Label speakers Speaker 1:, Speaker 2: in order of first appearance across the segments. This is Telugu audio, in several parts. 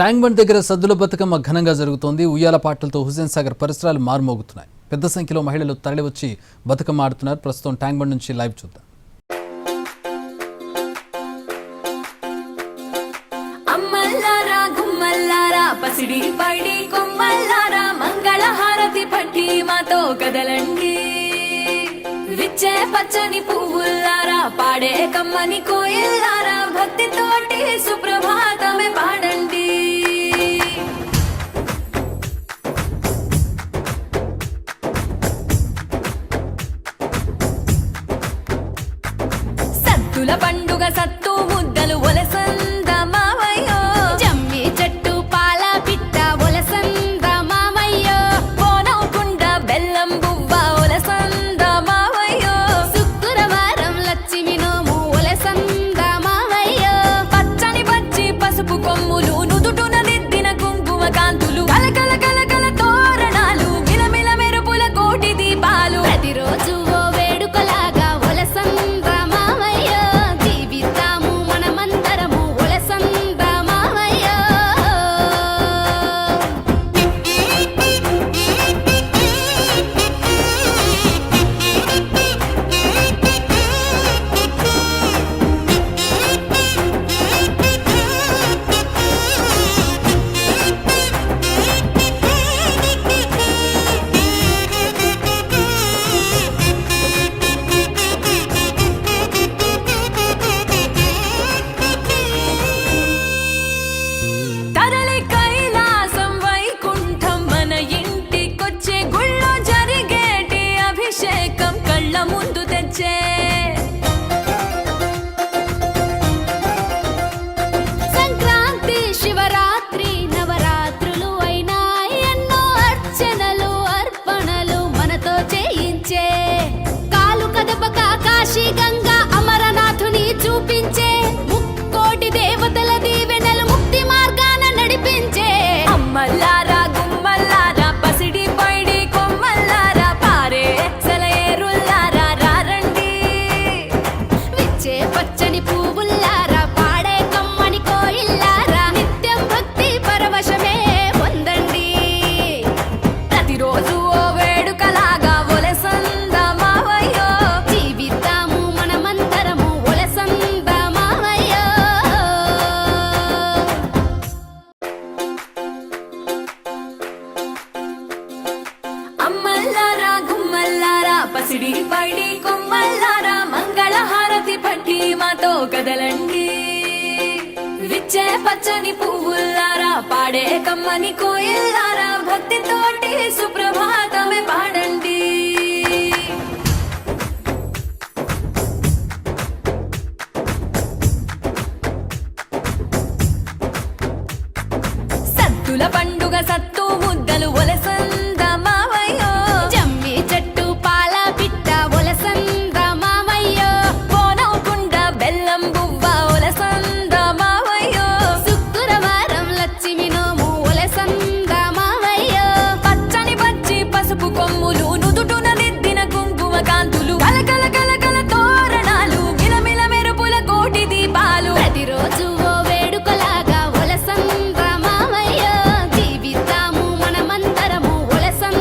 Speaker 1: ట్యాంక్ బండ్ దగ్గర సద్దుల బతుకమ్మ ఘనంగా జరుగుతోంది. ఉయ్యాల పాటలతో హుసేన్ సాగర్ పరిసరాలు మారుమోగుతున్నాయి. పెద్ద సంఖ్యలో మహిళలు తరలివచ్చి బతుకమ్మ ఆడుతున్నారు. ప్రస్తుతం ట్యాంక్ బండ్ నుంచి లైవ్ చూద్దాం.
Speaker 2: అమ్మల్లారా గుమ్మల్లారా పసిడి పైడి కొమ్మల్లారా మంగళహారతి పట్టి మాతో కదలండి. విచ్చే పచ్చని పువ్వుల్లారా పాడే కమ్మని కోయిల్లారా భక్తితోటి సుప్రభాతమే పాడండి. సత్తుల పండుగ సత్తు ముద్దలు ఒలసంద మావయ్యో, జమ్మి చెట్టు పాల పిట్ట ఒలసంద మావయ్యో, పోనవకుండ బెల్లం బువ్వ ఒలసంద మావయ్యో, శుక్రవారం లక్ష్మి నోము ఒలసంద మావయ్యో, పచ్చని పచ్చి పసుపు కొమ్ములు నుదుటున దిద్దిన కుంకుమ కాంతులు కలకల కలకల తోరణాలు మిలమిల మెరుపుల కోటి దీపాలు ప్రతిరోజు ఓ వేడుకలాగా ఒలసంద మావయ్యో, జీవితాము మనమందరము ఒలసంద మావయ్యో. తరలి కైలాసం వైకుంఠం మన ఇంటికొచ్చే గుళ్ళో జరిగేటి అభిషేకం కళ్ళ ముందు తెచ్చే సంక్రాంతి శివరాత్రి నవరాత్రులు అయినా ఎన్నో అర్చనలు అర్పణలు మనతో చేయించే కాలు కదపక కాశీ గంగా అమరనాథుని చూపించే ముక్కోటి దేవతల దీవెనలు ముక్తి మార్గాన నడిపించే అమ్మల్లారా గుమ్మల్లారా పసిడి పైడి కొమ్మల్లారా పారే సెలయేరుల్లారా రారండి. విచ్చే పచ్చని పువ్వుల్లారా పాడే కమ్మని కోయిల్లారా నిత్యం భక్తి పరవశమే పొందండి. ప్రతిరోజు ఓ వేడుకలాగా ఒలసంద మావయ్యో, జీవితాము మనమందరము ఒలసంద మావయ్యో. అమ్మల్లారా గుమ్మల్లారా పసిడి పైడి కొమ్మల్లారా మంగళహారతి పట్టి మాతో కదలండి. విచ్చే పచ్చని పువ్వుల్లారా పాడే కమ్మని కోయిల్లారా భక్తితోటి సుప్రభాతమే పాడండి. సత్తుల పండుగ సత్తు ముద్దలు ఒలసంద మావయ్యో, జమ్మి చెట్టు పాల పిట్ట ఒలసంద మావయ్యో, పోనవకుండ బెల్లం బువ్వ ఒలసంద మావయ్యో, శుక్రవారం లక్ష్మి నోము ఒలసంద మావయ్యో, పచ్చని పచ్చి పసుపు కొమ్ములు నుదుటున దిద్దిన కుంకుమ కాంతులు కలకల కలకల తోరణాలు మిలమిల మెరుపుల కోటి దీపాలు ప్రతిరోజు ఓ వేడుకలాగా ఒలసంద మావయ్యో, జీవితాము మనమందరము ఒలసంద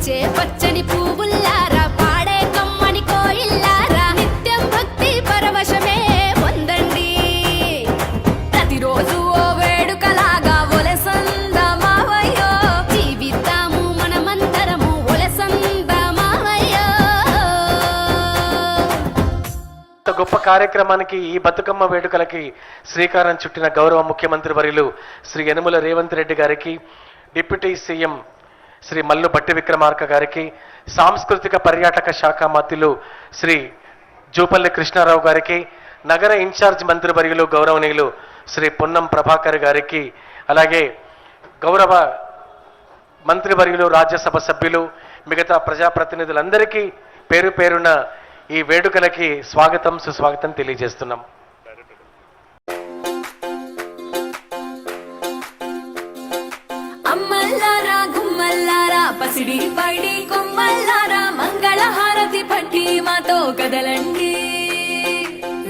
Speaker 2: విచ్చే పచ్చని పువ్వుల్లారా పాడే కమ్మని కోయిల్లారా నిత్యం భక్తి పరవశమే పొందండి ప్రతిరోజు ఓ వేడుకలాగా ఒలసంద మావయ్యో జీవితాము మనమందరము ఒలసంద మావయ్యో.
Speaker 3: గొప్ప కార్యక్రమానికి ఈ బతుకమ్మ వేడుకలకి శ్రీకారం చుట్టిన గౌరవ ముఖ్యమంత్రి వర్యులు శ్రీ యనుమల రేవంత్ రెడ్డి గారికి, డిప్యూటీ సీఎం శ్రీ మల్లు భట్టి విక్రమార్క గారికి, సాంస్కృతిక పర్యాటక శాఖ మంత్రులు శ్రీ జూపల్లి కృష్ణారావు గారికి, నగర ఇన్ఛార్జ్ మంత్రివర్యులు గౌరవనీయులు శ్రీ పొన్నం ప్రభాకర్ గారికి, అలాగే గౌరవ మంత్రివర్యులు రాజ్యసభ సభ్యులు మిగతా ప్రజాప్రతినిధులందరికీ పేరు పేరున ఈ వేడుకలకి స్వాగతం సుస్వాగతం తెలియజేస్తున్నాం.
Speaker 2: అమ్మల్లారా గుమ్మల్లారా పసిడి పైడి కొమ్మల్లారా మంగళహారతి పట్టి మాతో కదలండి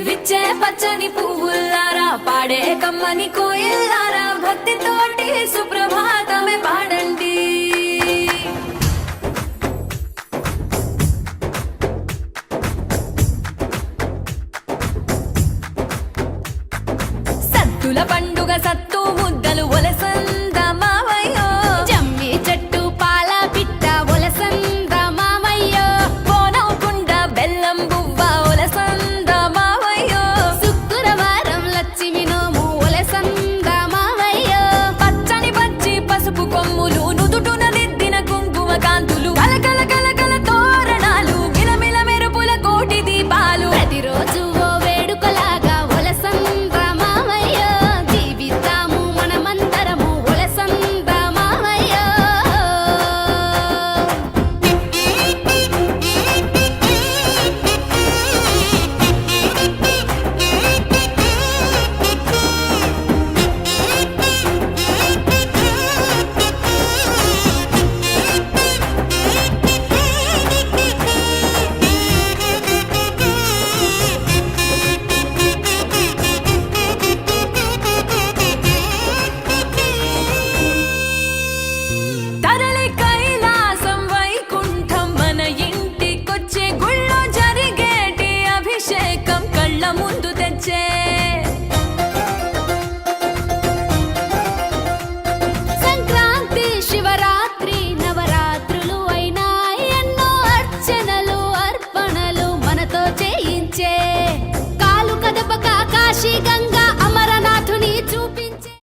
Speaker 2: విచ్చే పచ్చని పువ్వుల్లారా పాడే కమ్మని కోయిల్లారా భక్తితోటి సుప్రభాతమే పాడండి. సత్తుల పండుగ సత్తు ముద్దలు ఒలసంద